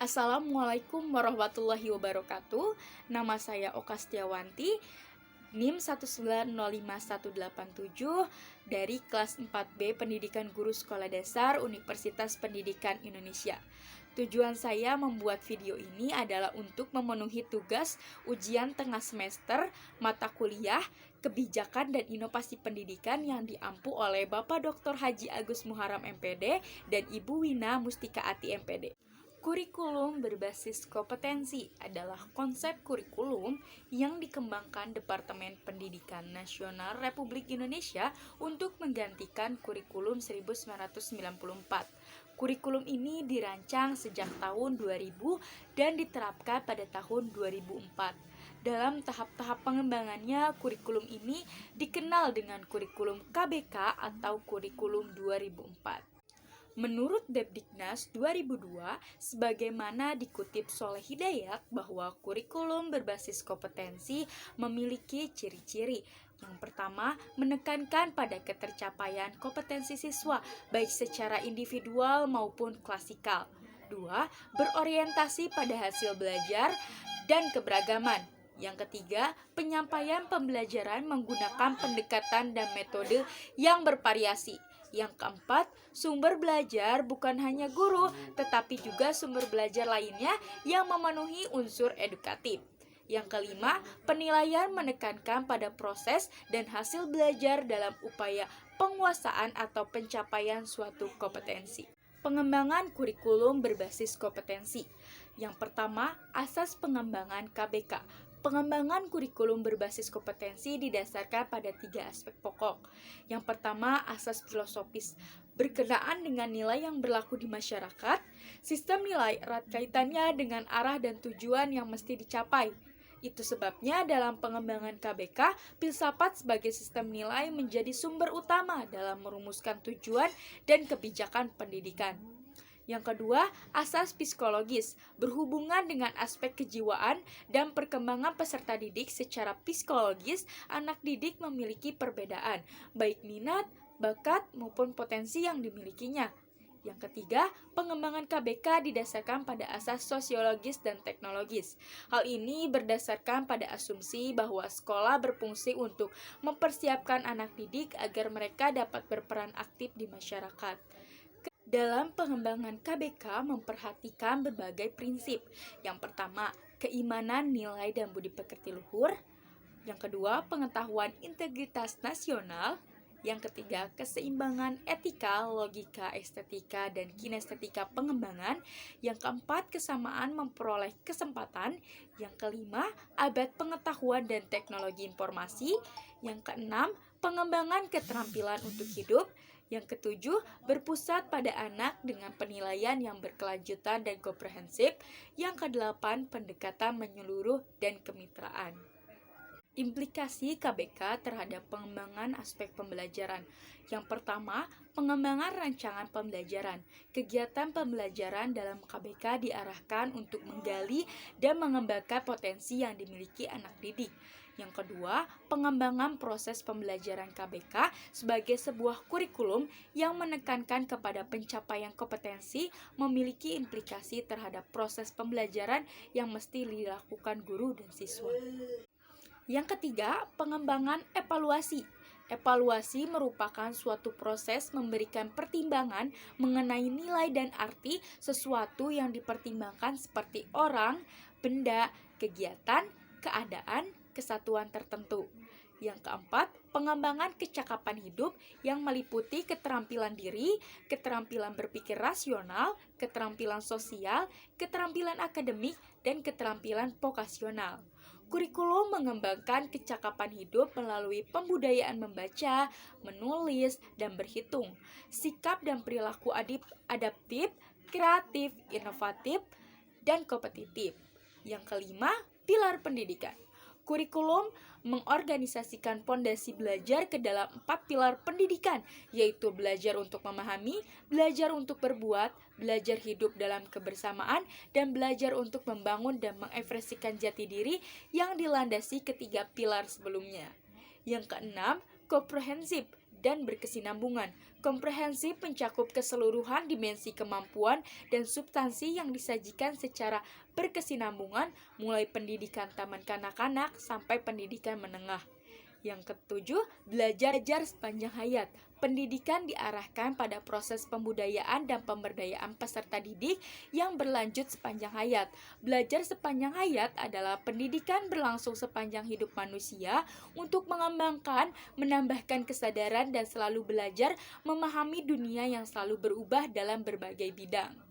Assalamualaikum warahmatullahi wabarakatuh. Nama saya Oka Setiawanti, NIM 1905187 dari kelas 4B Pendidikan Guru Sekolah Dasar Universitas Pendidikan Indonesia. Tujuan saya membuat video ini adalah untuk memenuhi tugas ujian tengah semester mata kuliah Kebijakan dan Inovasi Pendidikan yang diampu oleh Bapak Dr. Haji Agus Muharram MPD dan Ibu Wina Mustika Ati MPD. Kurikulum berbasis kompetensi adalah konsep kurikulum yang dikembangkan Departemen Pendidikan Nasional Republik Indonesia untuk menggantikan kurikulum 1994. Kurikulum ini dirancang sejak tahun 2000 dan diterapkan pada tahun 2004. Dalam tahap-tahap pengembangannya, kurikulum ini dikenal dengan kurikulum KBK atau kurikulum 2004. Menurut Depdiknas 2002, sebagaimana dikutip Soleh Hidayat bahwa kurikulum berbasis kompetensi memiliki ciri-ciri. Yang pertama, menekankan pada ketercapaian kompetensi siswa, baik secara individual maupun klasikal. Dua, berorientasi pada hasil belajar dan keberagaman. Yang ketiga, penyampaian pembelajaran menggunakan pendekatan dan metode yang bervariasi. Yang keempat, sumber belajar bukan hanya guru, tetapi juga sumber belajar lainnya yang memenuhi unsur edukatif. Yang kelima, penilaian menekankan pada proses dan hasil belajar dalam upaya penguasaan atau pencapaian suatu kompetensi. Pengembangan kurikulum berbasis kompetensi. Yang pertama, asas pengembangan KBK. Pengembangan kurikulum berbasis kompetensi didasarkan pada 3 aspek pokok. Yang pertama, asas filosofis berkenaan dengan nilai yang berlaku di masyarakat. Sistem nilai erat kaitannya dengan arah dan tujuan yang mesti dicapai. Itu sebabnya dalam pengembangan KBK, filsafat sebagai sistem nilai menjadi sumber utama dalam merumuskan tujuan dan kebijakan pendidikan. Yang kedua, asas psikologis berhubungan dengan aspek kejiwaan dan perkembangan peserta didik. Secara psikologis, anak didik memiliki perbedaan, baik minat, bakat, maupun potensi yang dimilikinya. Yang ketiga, pengembangan KBK didasarkan pada asas sosiologis dan teknologis. Hal ini berdasarkan pada asumsi bahwa sekolah berfungsi untuk mempersiapkan anak didik agar mereka dapat berperan aktif di masyarakat. Dalam pengembangan KBK memperhatikan berbagai prinsip. Yang pertama, keimanan, nilai, dan budi pekerti luhur. Yang kedua, pengetahuan integritas nasional. Yang ketiga, keseimbangan etika, logika, estetika, dan kinestetika pengembangan. Yang keempat, kesamaan memperoleh kesempatan. Yang kelima, abad pengetahuan dan teknologi informasi. Yang keenam, pengembangan keterampilan untuk hidup. Yang ketujuh, berpusat pada anak dengan penilaian yang berkelanjutan dan komprehensif. Yang kedelapan, pendekatan menyeluruh dan kemitraan. Implikasi KBK terhadap pengembangan aspek pembelajaran. Yang pertama, pengembangan rancangan pembelajaran. Kegiatan pembelajaran dalam KBK diarahkan untuk menggali dan mengembangkan potensi yang dimiliki anak didik. Yang kedua, pengembangan proses pembelajaran KBK sebagai sebuah kurikulum yang menekankan kepada pencapaian kompetensi memiliki implikasi terhadap proses pembelajaran yang mesti dilakukan guru dan siswa. Yang ketiga, pengembangan evaluasi. Evaluasi merupakan suatu proses memberikan pertimbangan mengenai nilai dan arti sesuatu yang dipertimbangkan seperti orang, benda, kegiatan, keadaan, kesatuan tertentu. Yang keempat, pengembangan kecakapan hidup yang meliputi keterampilan diri, keterampilan berpikir rasional, keterampilan sosial, keterampilan akademik, dan keterampilan vokasional. Kurikulum mengembangkan kecakapan hidup melalui pembudayaan membaca, menulis, dan berhitung, sikap dan perilaku adaptif, kreatif, inovatif, dan kompetitif. Yang kelima, pilar pendidikan. Kurikulum mengorganisasikan pondasi belajar ke dalam 4 pilar pendidikan, yaitu belajar untuk memahami, belajar untuk berbuat, belajar hidup dalam kebersamaan, dan belajar untuk membangun dan mengekspresikan jati diri yang dilandasi ketiga pilar sebelumnya. Yang keenam, komprehensif dan berkesinambungan. Komprehensif mencakup keseluruhan dimensi kemampuan dan substansi yang disajikan secara berkesinambungan, mulai pendidikan taman kanak-kanak sampai pendidikan menengah. Yang ketujuh, belajar sepanjang hayat. Pendidikan diarahkan pada proses pembudayaan dan pemberdayaan peserta didik yang berlanjut sepanjang hayat. Belajar sepanjang hayat adalah pendidikan berlangsung sepanjang hidup manusia untuk mengembangkan, menambahkan kesadaran dan selalu belajar memahami dunia yang selalu berubah dalam berbagai bidang.